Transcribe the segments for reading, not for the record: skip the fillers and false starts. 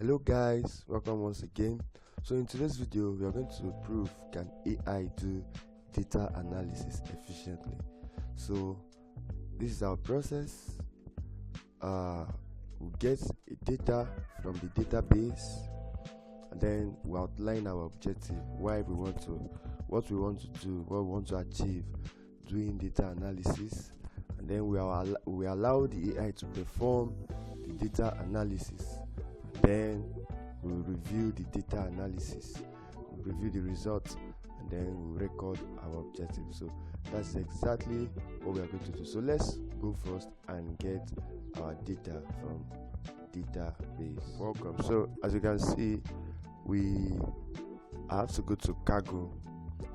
Hello guys, welcome once again. So in today's video we are going to prove can AI do data analysis efficiently. So this is our process. We get data from the database, and then we outline our objective, what we want to do, what we want to achieve doing data analysis, and then we allow the AI to perform the data analysis. Then we'll review the data analysis, we'll review the results, and then we'll record our objective. So that's exactly what we are going to do. So let's go first and get our data from database. Welcome. So as you can see, I have to go to Kaggle.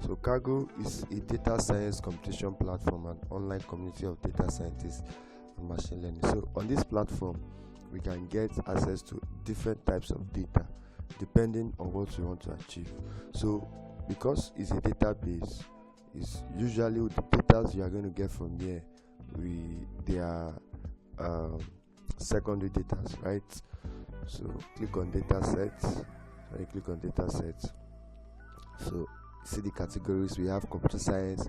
So Kaggle is a data science competition platform and online community of data scientists and machine learning. So on this platform we can get access to different types of data depending on what we want to achieve. So because it's a database, it's usually the data you are going to get from here, they are secondary data, right? So click on data sets. When you click on data sets, so see the categories. We have computer science,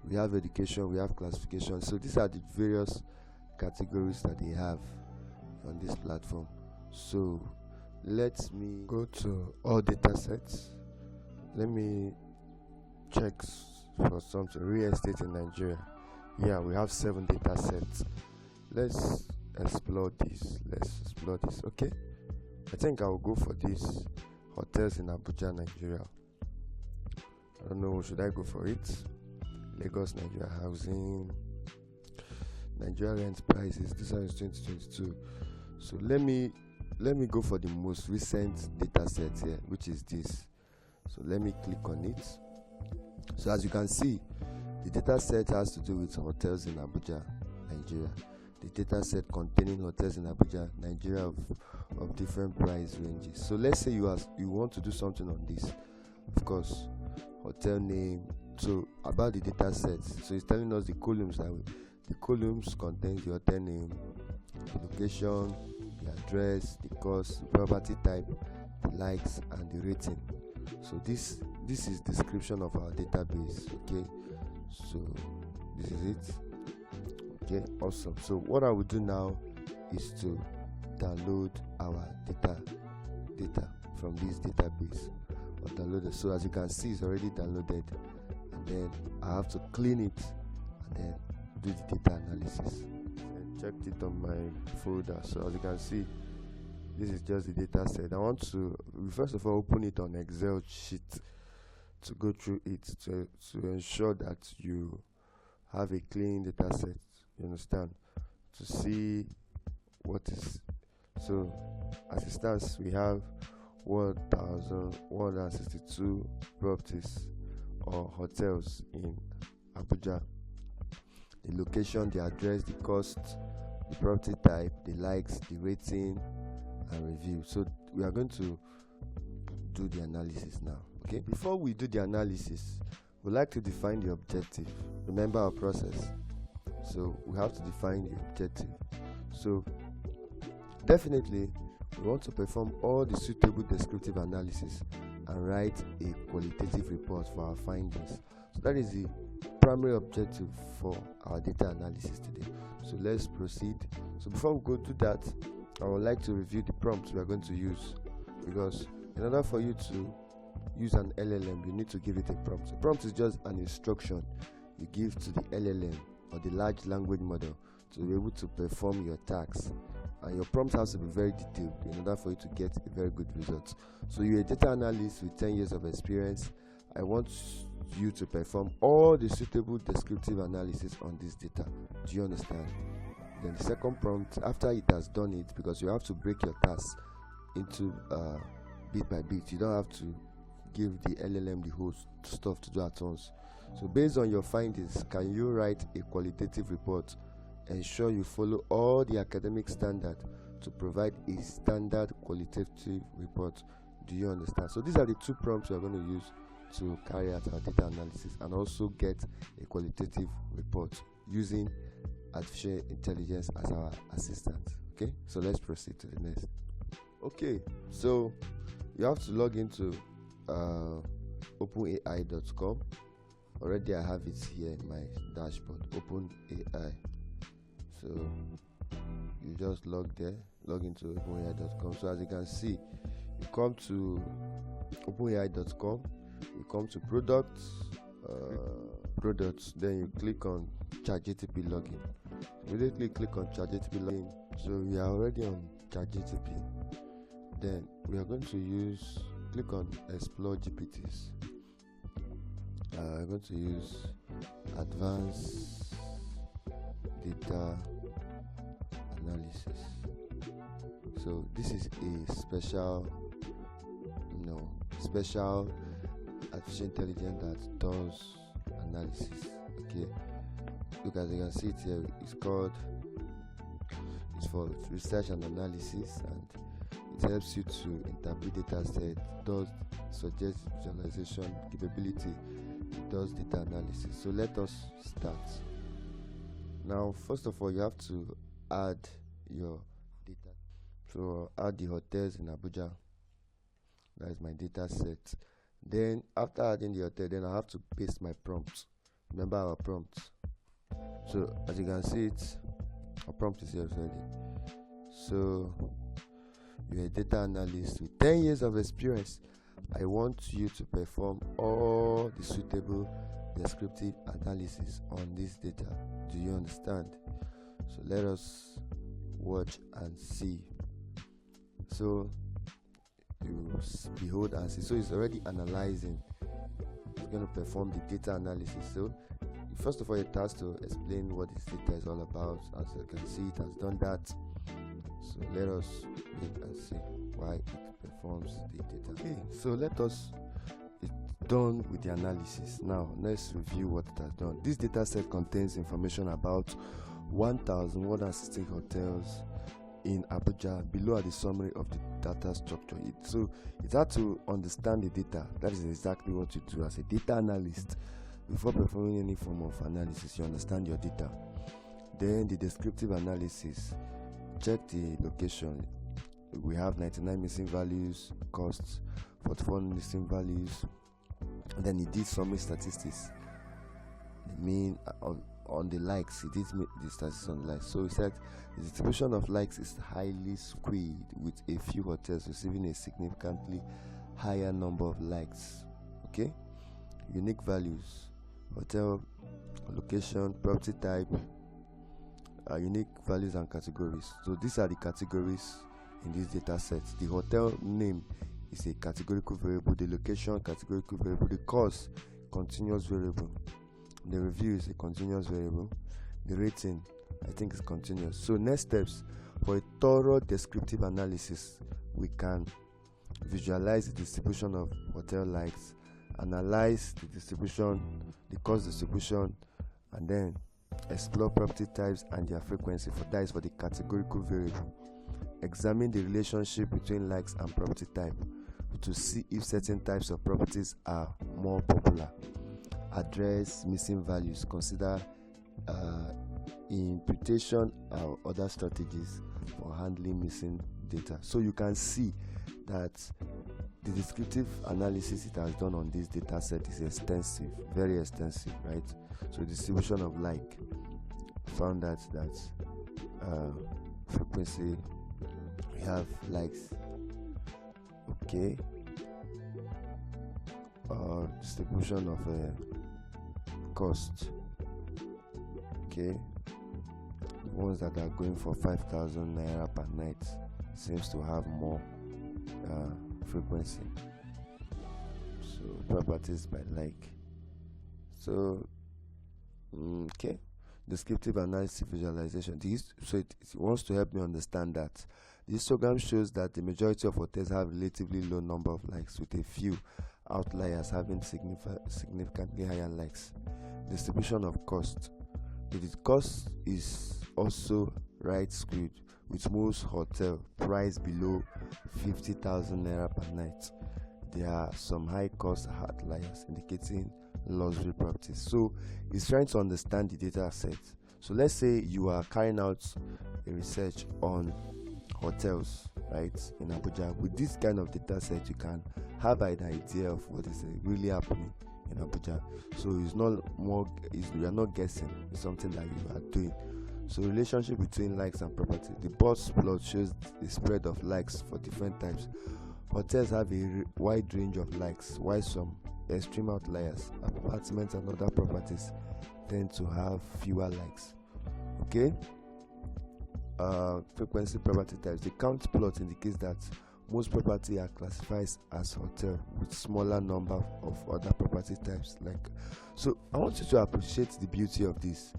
we have education, we have classification. So these are the various categories that they have on this platform. So let me go to all data sets. Let me check for something. Real estate in Nigeria. Yeah, we have 7 data sets. Let's explore this. Okay, I think I will go for this. Hotels in Abuja, Nigeria. I don't know, should I go for it? Lagos, Nigeria. Housing, Nigeria rent prices. This one is 2022. So let me go for the most recent data set here, which is this. So let me click on it. So as you can see, the data set has to do with hotels in Abuja, Nigeria. The data set containing hotels in Abuja, Nigeria of different price ranges. So let's say you want to do something on this. Of course, hotel name. So about the data set, so it's telling us the columns the columns contain the hotel name, the location, the address, the cost, the property type, the likes, and the rating. So this is description of our database. Okay, so this is it. Okay, awesome. So what I will do now is to download our data from this database. I'll download it. So as you can see, it's already downloaded, and then I have to clean it and then do the data analysis. I checked it on my folder. So as you can see, this is just the data set. I want to first of all open it on Excel sheet to go through it to ensure that you have a clean data set. You understand? To see what is. So as it stands, we have 1,162 properties or hotels in Abuja. The location, the address, the cost, the property type, the likes, the rating, and review. So we are going to do the analysis now. Okay, before we do the analysis, we'd like to define the objective. Remember our process. So we have to define the objective. So definitely we want to perform all the suitable descriptive analysis and write a qualitative report for our findings. So that is the primary objective for our data analysis today. So let's proceed. So before we go to that, I would like to review the prompts we are going to use, because in order for you to use an LLM, you need to give it a prompt. A prompt is just an instruction you give to the LLM or the large language model to be able to perform your tasks, and your prompt has to be very detailed in order for you to get a very good result. So you're a data analyst with 10 years of experience. I want you to perform all the suitable descriptive analysis on this data. Do you understand? Then the second prompt, after it has done it, because you have to break your task into bit by bit, you don't have to give the LLM the whole stuff to do at once. So based on your findings, can you write a qualitative report? Ensure you follow all the academic standard to provide a standard qualitative report. Do you understand? So these are the 2 prompts we are going to use to carry out our data analysis and also get a qualitative report using artificial intelligence as our assistant. Okay, so let's proceed to the next. Okay, so you have to log into openai.com. Already I have it here in my dashboard, OpenAI. So you just log into openai.com. So as you can see, you come to openai.com, you come to products, then you click on ChatGPT login. Immediately click on ChatGPT login. So we are already on ChatGPT. Then we are going to click on explore GPTs. I'm going to use advanced data analysis. So this is a special artificial intelligence that does analysis. Okay, look, as you can see it here, it's for research and analysis, and it helps you to interpret data set, does suggest visualization capability, it does data analysis. So let us start. Now, first of all, you have to add your data. So add the hotels in Abuja. That is my data set. Then after adding the hotel, then I have to paste my prompt. Remember our prompt. So as you can see it, our prompt is here already. So you're a data analyst with 10 years of experience. I want you to perform all the suitable descriptive analysis on this data. Do you understand? So let us watch and see. So you behold and see. So it's already analyzing. It's going to perform the data analysis. So first of all, it has to explain what this data is all about. As you can see, it has done that. So let us wait and see why it performs the data. Okay, so it's done with the analysis. Now let's review what it has done. This data set contains information about 1,160 hotels in Abuja. Below are the summary of the data structure. So it had to understand the data. That is exactly what you do as a data analyst. Before performing any form of analysis, you understand your data. Then the descriptive analysis. Check the location. We have 99 missing values, costs, 44 missing values. And then it did summary statistics. The mean on the likes, it did the statistics on the likes. So it said the distribution of likes is highly skewed, with a few hotels receiving a significantly higher number of likes. Okay, unique values, hotel, location, property type, unique values and categories. So these are the categories in this data set. The hotel name is a categorical variable, the location categorical variable, the cost continuous variable, the review is a continuous variable, the rating I think is continuous. So next steps, for a thorough descriptive analysis, we can visualize the distribution of hotel likes, analyze the distribution, the cost distribution, and then explore property types and their frequency. That is for the categorical variable. Examine the relationship between likes and property type to see if certain types of properties are more popular. Address missing values. Consider imputation or other strategies for handling missing data. So you can see that the descriptive analysis it has done on this data set is extensive, very extensive, right? So distribution of like, found that frequency, we have likes, okay, distribution of cost, okay, the ones that are going for 5,000 naira per night seems to have more frequency. So properties by like. So okay, descriptive analysis visualization. It wants to help me understand that this histogram shows that the majority of hotels have relatively low number of likes, with a few outliers having significantly higher likes. Distribution of cost. The cost is also right skewed, with most hotel price below 50,000 naira per night. There are some high cost outliers indicating luxury properties. So it's trying to understand the data set. So let's say you are carrying out a research on hotels, right, in Abuja. With this kind of data set, you can have an idea of what is really happening in Abuja. So it's not more, you are not guessing, it's something that you are doing. So relationship between likes and property. The box plot shows the spread of likes for different types. Hotels have a wide range of likes, while some extreme outliers, apartments and other properties, tend to have fewer likes. Okay. Frequency property types. The count plot indicates that most property are classified as hotel, with smaller number of other property types. So I want you to appreciate the beauty of this.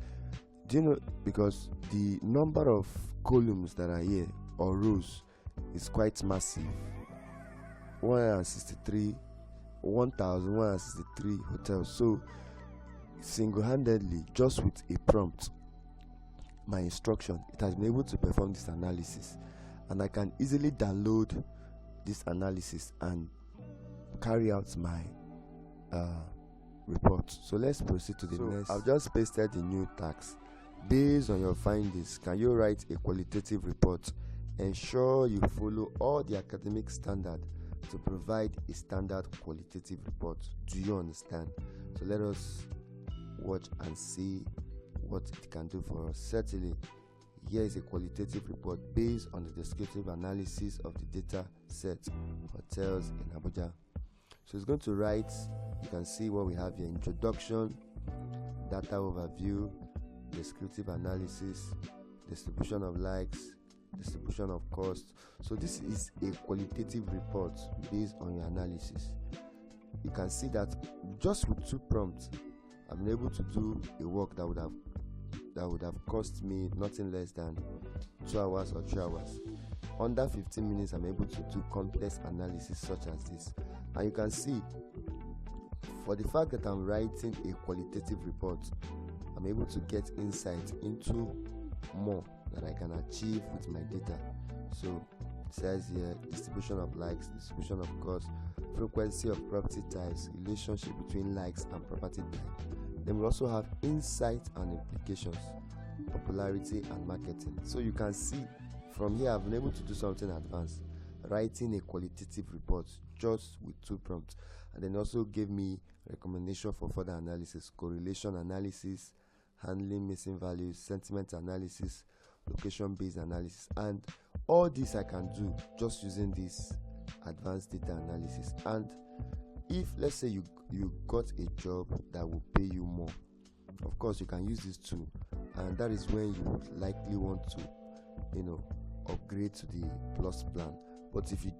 Do you know, because the number of columns that are here or rows is quite massive. 1163 hotels. So single-handedly, just with a prompt, my instruction, it has been able to perform this analysis, and I can easily download this analysis and carry out my report. So let's proceed to the next. I've just pasted the new tags. Based on your findings, can you write a qualitative report? Ensure you follow all the academic standards to provide a standard qualitative report. Do you understand? So let us watch and see what it can do for us. Certainly, here is a qualitative report based on the descriptive analysis of the data set hotels in Abuja. So it's going to write, you can see what we have here: introduction, data overview, descriptive analysis, distribution of likes, distribution of cost. So this is a qualitative report based on your analysis. You can see that just with 2 prompts, I've been able to do a work that would have cost me nothing less than 2 hours or 3 hours. Under 15 minutes, I'm able to do complex analysis such as this. And you can see, for the fact that I'm writing a qualitative report, I'm able to get insight into more that I can achieve with my data. So it says here, distribution of likes, distribution of cost, frequency of property types, relationship between likes and property type. Then we also have insight and implications, popularity and marketing. So you can see from here, I've been able to do something advanced, writing a qualitative report just with 2 prompts. And then also gave me recommendation for further analysis, correlation analysis, handling missing values, sentiment analysis, location-based analysis. And all this I can do just using this advanced data analysis. And if, let's say, you got a job that will pay you more, of course you can use this tool, and that is when you would likely want to upgrade to the plus plan. But if you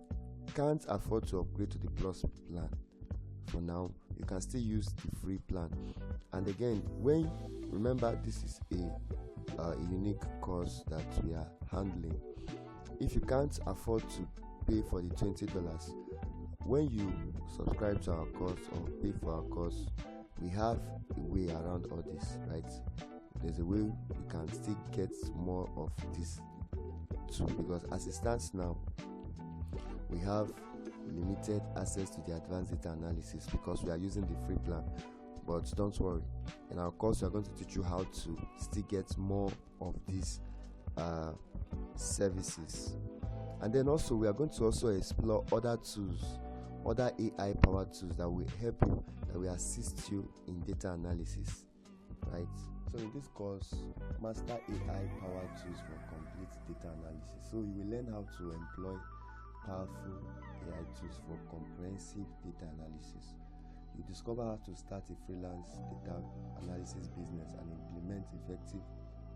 can't afford to upgrade to the plus plan for now, you can still use the free plan. And again, remember, this is a unique course that we are handling. If you can't afford to pay for the $20, when you subscribe to our course or pay for our course, we have a way around all this, right? There's a way you can still get more of this too, because as it stands now, we have limited access to the advanced data analysis because we are using the free plan. But don't worry, in our course we are going to teach you how to still get more of these services. And then also we are going to also explore other tools, other AI powered tools that will help you, that will assist you in data analysis, right? So in this course, master AI powered tools for complete data analysis. So you will learn how to employ powerful AI tools for comprehensive data analysis. You discover how to start a freelance data analysis business and implement effective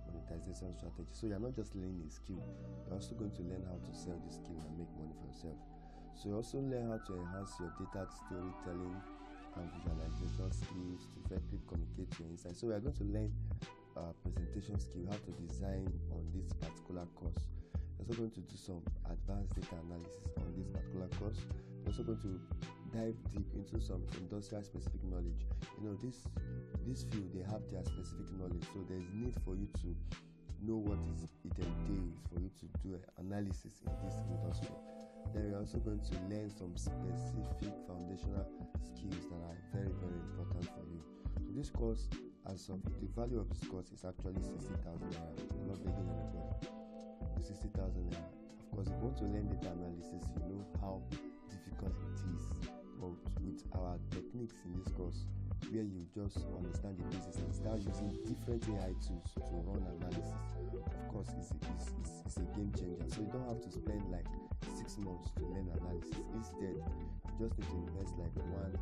monetization strategy. So you're not just learning a skill, you're also going to learn how to sell the skill and make money for yourself. So you also learn how to enhance your data storytelling and visualization skills to effectively communicate your insights. So we are going to learn presentation skill, how to design on this particular course. We're also going to do some advanced data analysis on this particular course. We're also going to dive deep into some industrial specific knowledge. This field, they have their specific knowledge, so there's need for you to know what it entails for you to do analysis in this industry. Then we're also going to learn some specific foundational skills that are very, very important for you. So this course, the value of this course is actually 60,000 naira. I'm not begging anybody. 60,000 naira. Of Because if you want to learn data analysis, you know how difficult it is. But with our techniques in this course, where you just understand the basics and start using different AI tools to run analysis, of course, it's a game changer. So you don't have to spend like 6 months to learn analysis. Instead, you just need to invest like 1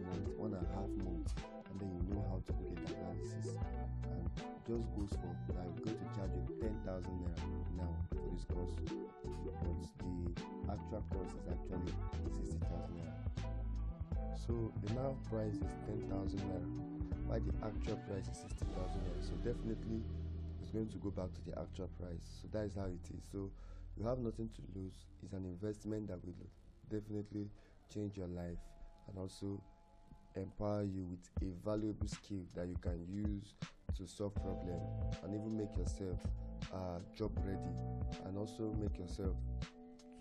month, 1.5 months, and then you know how to do data analysis. And just goes for, I'm going to charge you 10,000 naira now for this course, but the actual course is actually 60,000 naira. So the now price is 10,000 naira, while the actual price is 60,000 naira. So definitely it's going to go back to the actual price. So that is how it is. So you have nothing to lose. It's an investment that will definitely change your life and also empower you with a valuable skill that you can use to solve problems and even make yourself job ready, and also make yourself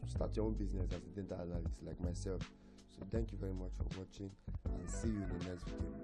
start your own business as a data analyst like myself. So thank you very much for watching, and see you in the next video.